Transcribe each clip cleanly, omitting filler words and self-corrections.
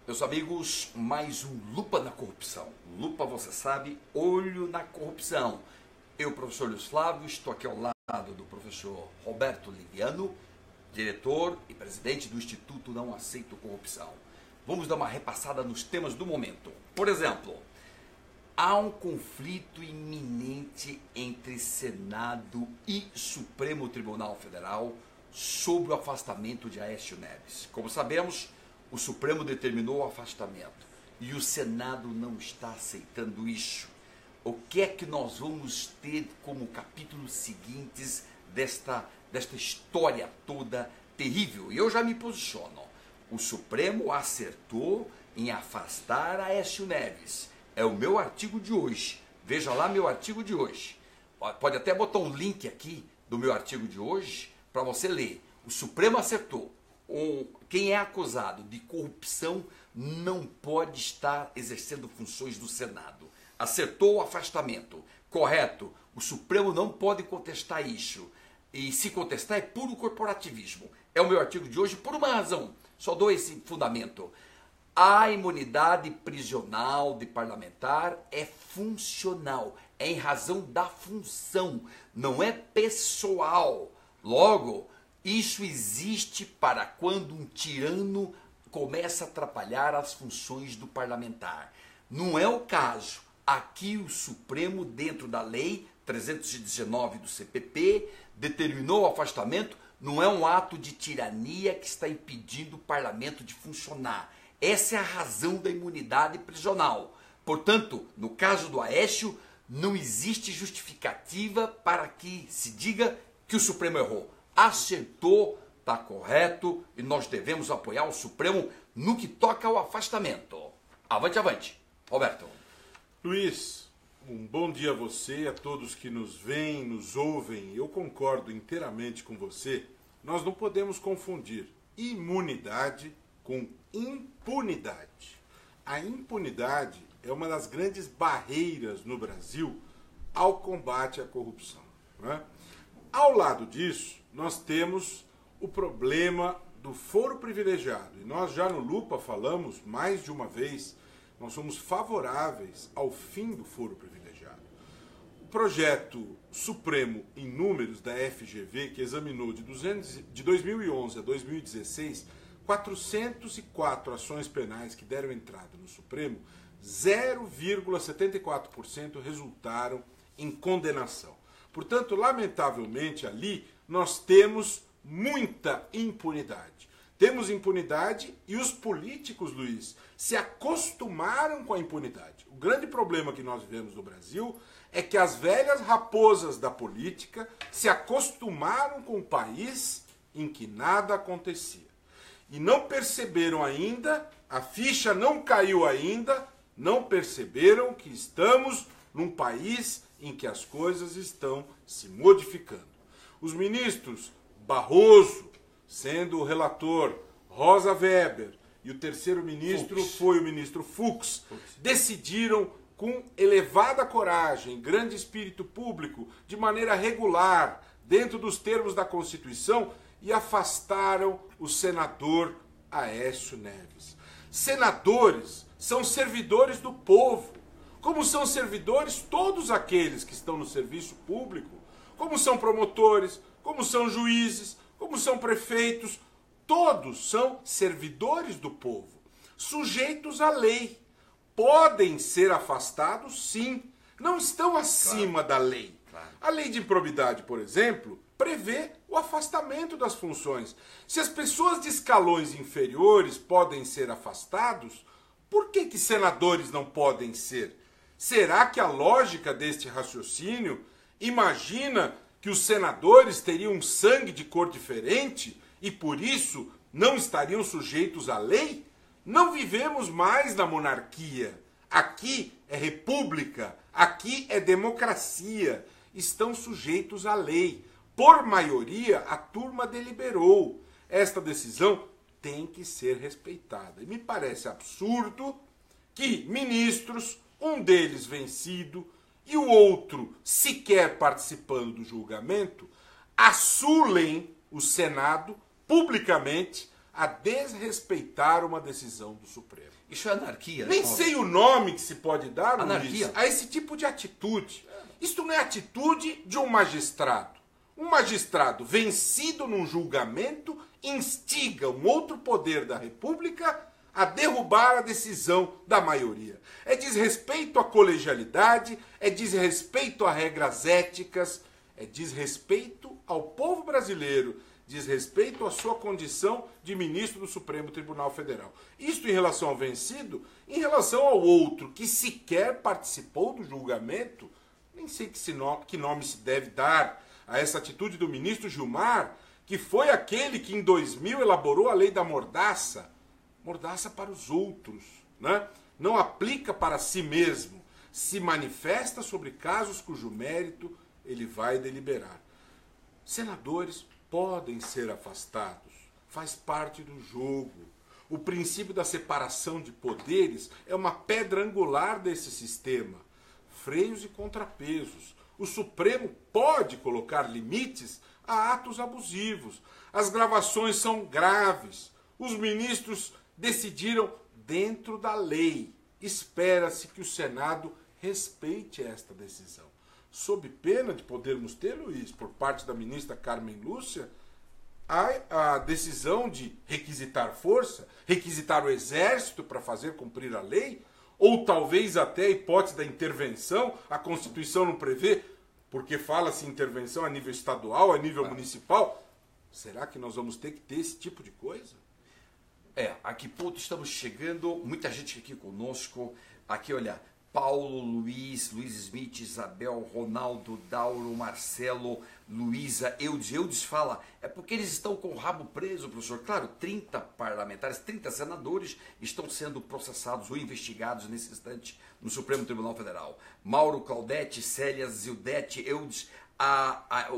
Meus amigos, mais um Lupa na Corrupção. Lupa, você sabe, olho na corrupção. Eu, professor Luiz Flávio, estou aqui ao lado do professor Roberto Liviano, diretor e presidente do Instituto Não Aceito Corrupção. Vamos dar uma repassada nos temas do momento. Por exemplo, há um conflito iminente entre Senado e Supremo Tribunal Federal sobre o afastamento de Aécio Neves. Como sabemos, o Supremo determinou o afastamento e o Senado não está aceitando isso. O que é que nós vamos ter como capítulos seguintes desta história toda terrível? E eu já me posiciono. O Supremo acertou em afastar Aécio Neves. É o meu artigo de hoje. Veja lá meu artigo de hoje. Pode até botar um link aqui do meu artigo de hoje para você ler. O Supremo acertou. Quem é acusado de corrupção não pode estar exercendo funções do Senado. Acertou o afastamento. Correto. O Supremo não pode contestar isso. E se contestar é puro corporativismo. É o meu artigo de hoje por uma razão. Só dou esse fundamento. A imunidade prisional de parlamentar é funcional. É em razão da função. Não é pessoal. Logo, isso existe para quando um tirano começa a atrapalhar as funções do parlamentar. Não é o caso. Aqui o Supremo, dentro da lei 319 do CPP, determinou o afastamento. Não é um ato de tirania que está impedindo o parlamento de funcionar. Essa é a razão da imunidade prisional. Portanto, no caso do Aécio, não existe justificativa para que se diga que o Supremo errou. Acertou, está correto, e nós devemos apoiar o Supremo no que toca ao afastamento. Avante, avante. Roberto. Luiz, um bom dia a você e a todos que nos veem, nos ouvem. Eu concordo inteiramente com você. Nós não podemos confundir imunidade com impunidade. A impunidade é uma das grandes barreiras no Brasil ao combate à corrupção, não é? Ao lado disso, nós temos o problema do foro privilegiado. E nós já no Lupa falamos mais de uma vez, nós somos favoráveis ao fim do foro privilegiado. O projeto Supremo em números da FGV, que examinou de 2011 a 2016, 404 ações penais que deram entrada no Supremo, 0,74% resultaram em condenação. Portanto, lamentavelmente, ali nós temos muita impunidade. Temos impunidade e os políticos, Luiz, se acostumaram com a impunidade. O grande problema que nós vivemos no Brasil é que as velhas raposas da política se acostumaram com um país em que nada acontecia. E não perceberam ainda, a ficha não caiu ainda, não perceberam que estamos num país em que as coisas estão se modificando. Os ministros Barroso, sendo o relator, Rosa Weber, e o terceiro ministro foi o ministro Fux, decidiram com elevada coragem, grande espírito público, de maneira regular, dentro dos termos da Constituição, e afastaram o senador Aécio Neves. Senadores são servidores do povo, como são servidores todos aqueles que estão no serviço público, como são promotores, como são juízes, como são prefeitos, todos são servidores do povo, sujeitos à lei. Podem ser afastados, sim, não estão acima da lei. A lei de improbidade, por exemplo, prevê o afastamento das funções. Se as pessoas de escalões inferiores podem ser afastados, por que senadores não podem ser? Será que a lógica deste raciocínio imagina que os senadores teriam um sangue de cor diferente e por isso não estariam sujeitos à lei? Não vivemos mais na monarquia. Aqui é república, aqui é democracia. Estão sujeitos à lei. Por maioria, a turma deliberou. Esta decisão tem que ser respeitada. E me parece absurdo que ministros, um deles vencido e o outro sequer participando do julgamento, assulem o Senado publicamente, a desrespeitar uma decisão do Supremo. Isso é anarquia, né, Nem Paulo? sei o nome que se pode dar, Anarquia. Luiz, a esse tipo de atitude. Isto não é atitude de um magistrado. Um magistrado vencido num julgamento instiga um outro poder da República a derrubar a decisão da maioria. É desrespeito à colegialidade, é desrespeito a regras éticas, é desrespeito ao povo brasileiro, desrespeito à sua condição de ministro do Supremo Tribunal Federal. Isto em relação ao vencido, em relação ao outro que sequer participou do julgamento, nem sei que nome se deve dar a essa atitude do ministro Gilmar, que foi aquele que em 2000 elaborou a lei da mordaça. Mordaça para os outros, né? Não aplica para si mesmo. Se manifesta sobre casos cujo mérito ele vai deliberar. Senadores podem ser afastados, faz parte do jogo. O princípio da separação de poderes é uma pedra angular desse sistema. Freios e contrapesos. O Supremo pode colocar limites a atos abusivos. As gravações são graves. Os ministros decidiram dentro da lei. Espera-se que o Senado respeite esta decisão. Sob pena de podermos ter, Luiz, por parte da ministra Carmen Lúcia, a decisão de requisitar força, requisitar o exército para fazer cumprir a lei, ou talvez até a hipótese da intervenção, a Constituição não prevê, porque fala-se em intervenção a nível estadual, a nível municipal. Será que nós vamos ter que ter esse tipo de coisa? A que ponto estamos chegando? Muita gente aqui conosco. Aqui, olha, Paulo, Luiz Smith, Isabel, Ronaldo, Dauro, Marcelo, Luísa, Eudes. Eudes fala, é porque eles estão com o rabo preso, professor. Claro, 30 parlamentares, 30 senadores estão sendo processados ou investigados nesse instante no Supremo Tribunal Federal. Mauro, Claudete, Célia, Zildete, Eudes,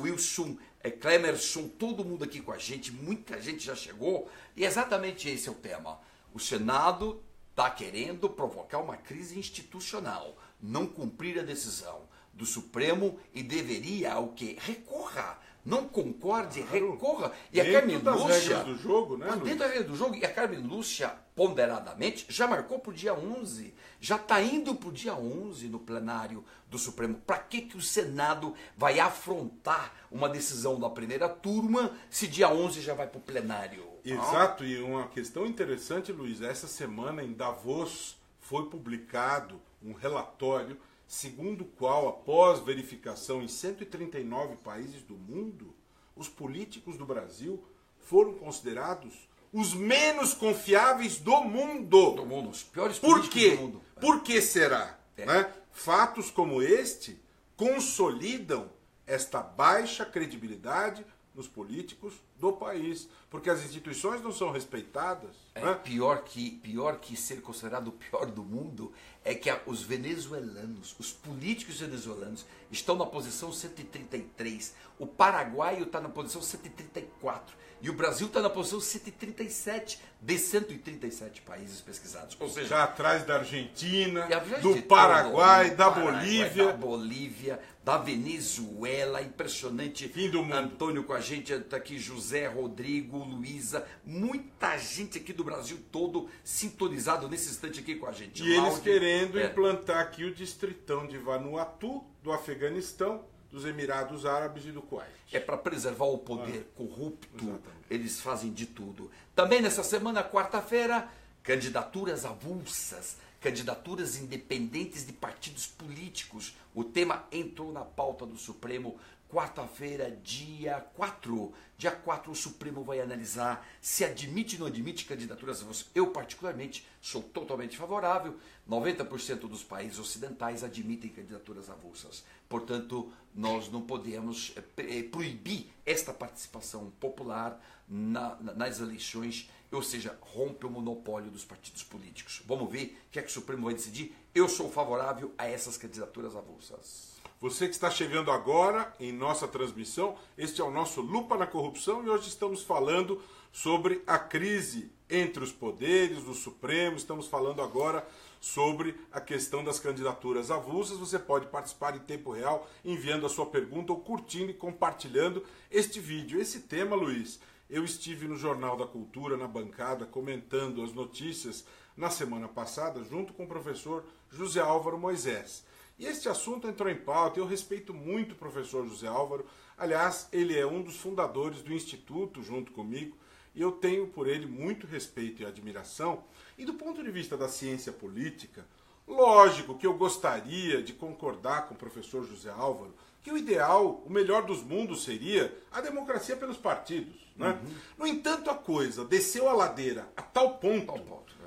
Wilson, Clemerson, todo mundo aqui com a gente, muita gente já chegou. E exatamente esse é o tema. O Senado está querendo provocar uma crise institucional, não cumprir a decisão do Supremo e deveria o quê? Recorra. Não concorde, recorra. E a Carmen Lúcia, regras do jogo, né, dentro da regra do jogo, e a Carmen Lúcia, ponderadamente, já marcou para o dia 11, já está indo para o dia 11 no plenário do Supremo. Para que o Senado vai afrontar uma decisão da primeira turma se dia 11 já vai para o plenário? Exato, e uma questão interessante, Luiz, essa semana em Davos foi publicado um relatório segundo o qual, após verificação em 139 países do mundo, os políticos do Brasil foram considerados os menos confiáveis do mundo. Do mundo, os piores Por políticos quê? do mundo. Por que será? Né? Fatos como este consolidam esta baixa credibilidade nos políticos do país, porque as instituições não são respeitadas. Né? Pior que ser considerado o pior do mundo é que os venezuelanos, os políticos venezuelanos estão na posição 133, o paraguaio está na posição 134 e o Brasil está na posição 137 de 137 países pesquisados. Ou seja, já atrás da Argentina, do Paraguai, da Bolívia, da Venezuela, impressionante. Fim do mundo. Antônio com a gente, está aqui José, Rodrigo, Luísa, muita gente aqui do Brasil todo sintonizado nesse instante aqui com a gente. E eles querendo implantar aqui o distritão de Vanuatu, do Afeganistão, dos Emirados Árabes e do Kuwait. É para preservar o poder corrupto. Exatamente. Eles fazem de tudo. Também nessa semana, quarta-feira, candidaturas avulsas, candidaturas independentes de partidos políticos. O tema entrou na pauta do Supremo. Quarta-feira, dia 4. Dia 4, o Supremo vai analisar se admite ou não admite candidaturas avulsas. Eu, particularmente, sou totalmente favorável. 90% dos países ocidentais admitem candidaturas avulsas. Portanto, nós não podemos proibir esta participação popular nas eleições, ou seja, rompe o monopólio dos partidos políticos. Vamos ver o que é que o Supremo vai decidir. Eu sou favorável a essas candidaturas avulsas. Você que está chegando agora em nossa transmissão, este é o nosso Lupa na Corrupção e hoje estamos falando sobre a crise entre os poderes do Supremo, estamos falando agora sobre a questão das candidaturas avulsas. Você pode participar em tempo real enviando a sua pergunta ou curtindo e compartilhando este vídeo. Esse tema, Luiz, eu estive no Jornal da Cultura, na bancada, comentando as notícias na semana passada, junto com o professor José Álvaro Moisés. E este assunto entrou em pauta, eu respeito muito o professor José Álvaro. Aliás, ele é um dos fundadores do Instituto, junto comigo, e eu tenho por ele muito respeito e admiração. E do ponto de vista da ciência política, lógico que eu gostaria de concordar com o professor José Álvaro que o ideal, o melhor dos mundos seria a democracia pelos partidos. Né? No entanto, a coisa desceu a ladeira a tal ponto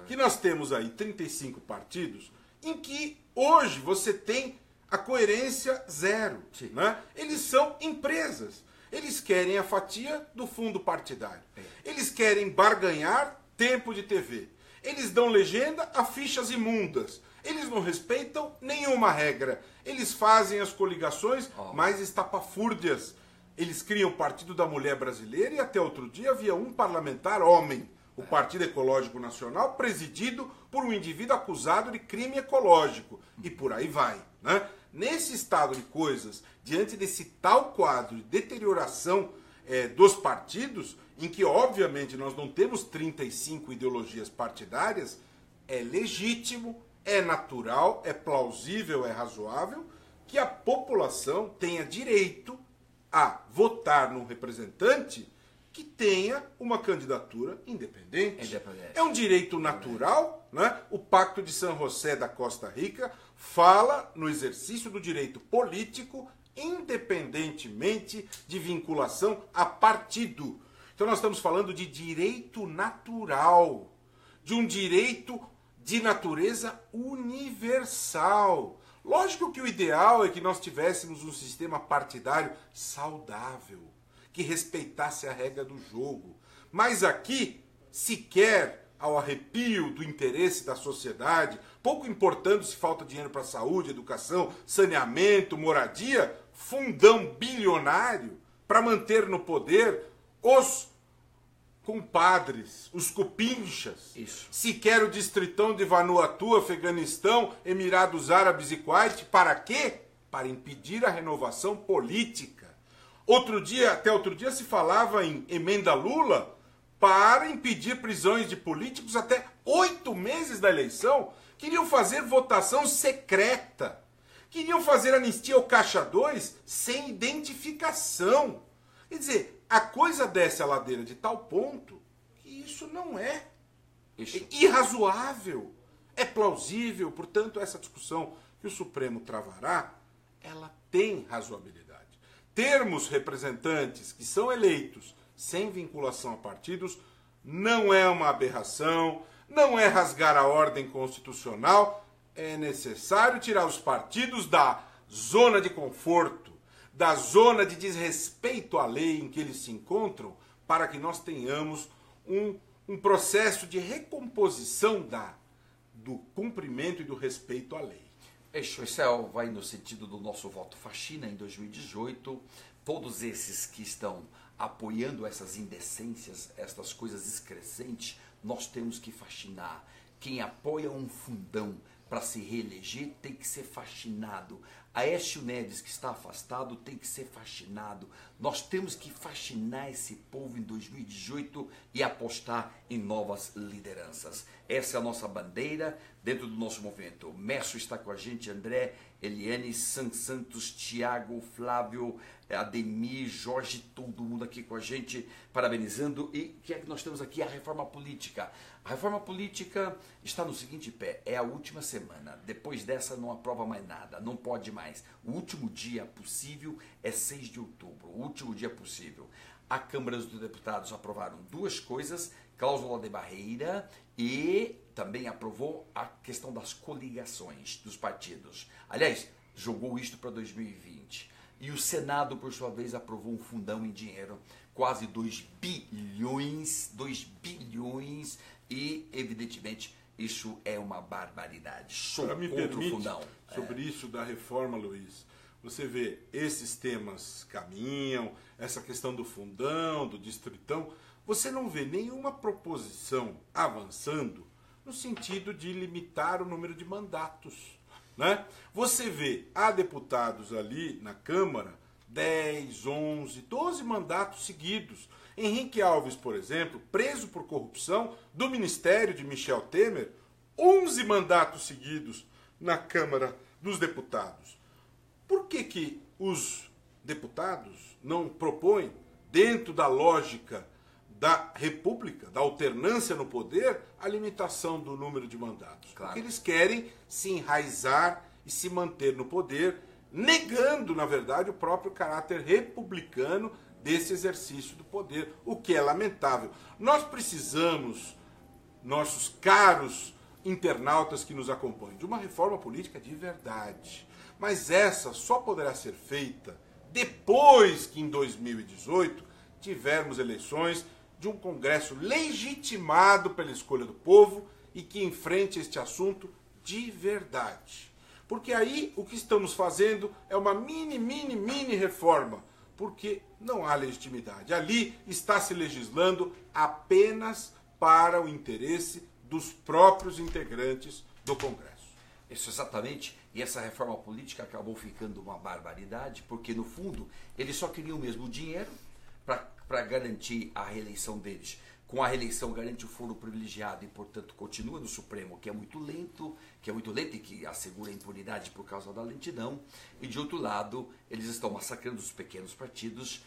que nós temos aí 35 partidos em que hoje você tem a coerência zero. Né? Eles são empresas. Eles querem a fatia do fundo partidário. Eles querem barganhar tempo de TV. Eles dão legenda a fichas imundas. Eles não respeitam nenhuma regra. Eles fazem as coligações mais estapafúrdias. Eles criam o Partido da Mulher Brasileira e até outro dia havia um parlamentar homem, o Partido Ecológico Nacional, presidido por um indivíduo acusado de crime ecológico. E por aí vai. Né? Nesse estado de coisas, diante desse tal quadro de deterioração dos partidos, em que obviamente nós não temos 35 ideologias partidárias, é legítimo, é natural, é plausível, é razoável que a população tenha direito a votar num representante que tenha uma candidatura independente. É um direito natural, né? O Pacto de San José da Costa Rica fala no exercício do direito político independentemente de vinculação a partido. Então nós estamos falando de direito natural, de um direito de natureza universal. Lógico que o ideal é que nós tivéssemos um sistema partidário saudável, que respeitasse a regra do jogo. Mas aqui, sequer ao arrepio do interesse da sociedade, pouco importando se falta dinheiro para saúde, educação, saneamento, moradia, fundão bilionário para manter no poder os compadres, os cupinchas, sequer o distritão de Vanuatu, Afeganistão, Emirados Árabes e Kuwait, para quê? Para impedir a renovação política. Até outro dia se falava em emenda Lula para impedir prisões de políticos até 8 meses da eleição. Queriam fazer votação secreta. Queriam fazer anistia ao Caixa 2 sem identificação. Quer dizer, a coisa desce a ladeira de tal ponto que isso não é irrazoável, é plausível. Portanto, essa discussão que o Supremo travará, ela tem razoabilidade. Termos representantes que são eleitos sem vinculação a partidos não é uma aberração, não é rasgar a ordem constitucional. É necessário tirar os partidos da zona de conforto, da zona de desrespeito à lei em que eles se encontram, para que nós tenhamos um processo de recomposição do cumprimento e do respeito à lei. Isso vai no sentido do nosso voto faxina em 2018. Todos esses que estão apoiando essas indecências, estas coisas excrescentes, nós temos que faxinar. Quem apoia um fundão para se reeleger tem que ser faxinado. Aécio Neves, que está afastado, tem que ser faxinado. Nós temos que faxinar esse povo em 2018 e apostar em novas lideranças. Essa é a nossa bandeira dentro do nosso movimento. O Mércio está com a gente, André, Eliane, Santos, Tiago, Flávio, Ademir, Jorge, todo mundo aqui com a gente, parabenizando. E o que é que nós temos aqui? A reforma política. A reforma política está no seguinte pé, é a última semana. Depois dessa não aprova mais nada, não pode mais. O último dia possível é 6 de outubro, o último dia possível. A Câmara dos Deputados aprovaram 2 coisas, cláusula de barreira e também aprovou a questão das coligações dos partidos. Aliás, jogou isto para 2020. E o Senado, por sua vez, aprovou um fundão em dinheiro, quase 2 bilhões, e, evidentemente, isso é uma barbaridade. Sou me contra permite, o fundão. sobre isso da reforma, Luiz, você vê, esses temas caminham, essa questão do fundão, do distritão, você não vê nenhuma proposição avançando no sentido de limitar o número de mandatos. Né? Você vê, há deputados ali na Câmara, 10, 11, 12 mandatos seguidos. Henrique Alves, por exemplo, preso por corrupção do ministério de Michel Temer, 11 mandatos seguidos na Câmara dos Deputados. Por que os deputados não propõem, dentro da lógica da república, da alternância no poder, a limitação do número de mandatos? Claro. Porque eles querem se enraizar e se manter no poder, negando, na verdade, o próprio caráter republicano desse exercício do poder, o que é lamentável. Nós precisamos, nossos caros internautas que nos acompanham, de uma reforma política de verdade. Mas essa só poderá ser feita depois que, em 2018, tivermos eleições de um Congresso legitimado pela escolha do povo e que enfrente este assunto de verdade. Porque aí o que estamos fazendo é uma mini reforma, porque não há legitimidade. Ali está se legislando apenas para o interesse dos próprios integrantes do Congresso. Isso exatamente, e essa reforma política acabou ficando uma barbaridade, porque no fundo eles só queriam mesmo dinheiro para garantir a reeleição deles. Com a reeleição garante o foro privilegiado e, portanto, continua no Supremo, que é muito lento e que assegura a impunidade por causa da lentidão. E, de outro lado, eles estão massacrando os pequenos partidos,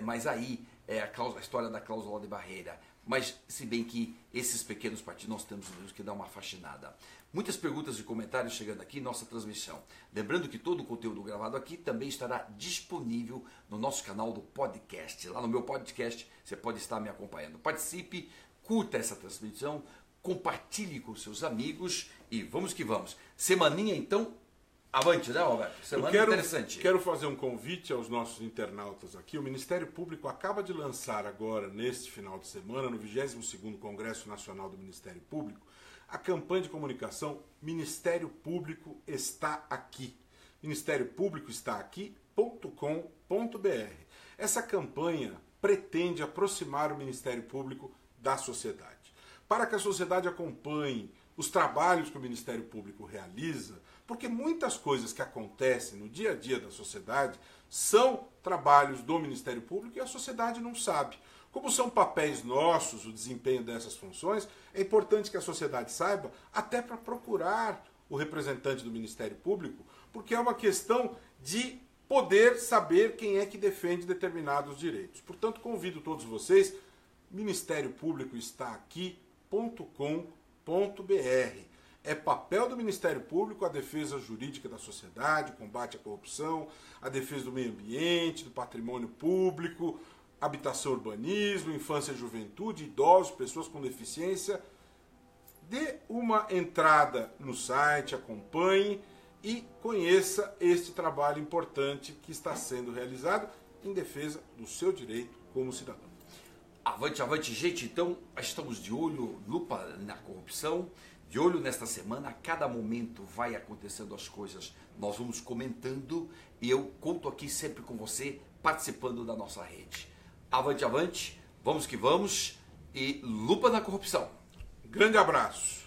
mas aí é a história da cláusula de barreira. Mas, se bem que esses pequenos partidos nós temos mesmo que dar uma faxinada. Muitas perguntas e comentários chegando aqui em nossa transmissão. Lembrando que todo o conteúdo gravado aqui também estará disponível no nosso canal do podcast. Lá no meu podcast você pode estar me acompanhando. Participe, curta essa transmissão, compartilhe com seus amigos e vamos que vamos. Semaninha então, avante, né, Roberto? Semana interessante. Quero fazer um convite aos nossos internautas aqui. O Ministério Público acaba de lançar agora, neste final de semana, no 22º Congresso Nacional do Ministério Público, a campanha de comunicação Ministério Público está aqui. Ministério Público está aqui.com.br. Essa campanha pretende aproximar o Ministério Público da sociedade. Para que a sociedade acompanhe os trabalhos que o Ministério Público realiza, porque muitas coisas que acontecem no dia a dia da sociedade são trabalhos do Ministério Público e a sociedade não sabe. Como são papéis nossos, o desempenho dessas funções, é importante que a sociedade saiba, até para procurar o representante do Ministério Público, porque é uma questão de poder saber quem é que defende determinados direitos. Portanto, convido todos vocês, Ministério Público está aqui.com.br. É papel do Ministério Público a defesa jurídica da sociedade, o combate à corrupção, a defesa do meio ambiente, do patrimônio público, habitação, urbanismo, infância e juventude, idosos, pessoas com deficiência. Dê uma entrada no site, acompanhe e conheça este trabalho importante que está sendo realizado em defesa do seu direito como cidadão. Avante, avante, gente. Então, estamos de olho, lupa na corrupção, de olho nesta semana. A cada momento vai acontecendo as coisas, nós vamos comentando e eu conto aqui sempre com você, participando da nossa rede. Avante, avante, vamos que vamos e lupa na corrupção. Grande abraço.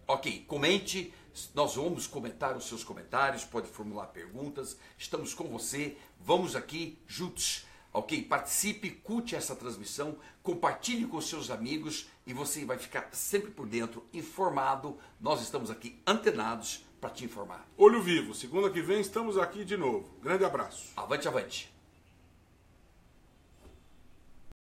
Ok, comente, nós vamos comentar os seus comentários, pode formular perguntas, estamos com você, vamos aqui juntos. Ok, participe, curte essa transmissão, compartilhe com os seus amigos e você vai ficar sempre por dentro, informado. Nós estamos aqui antenados para te informar. Olho vivo, segunda que vem estamos aqui de novo. Grande abraço. Avante, avante.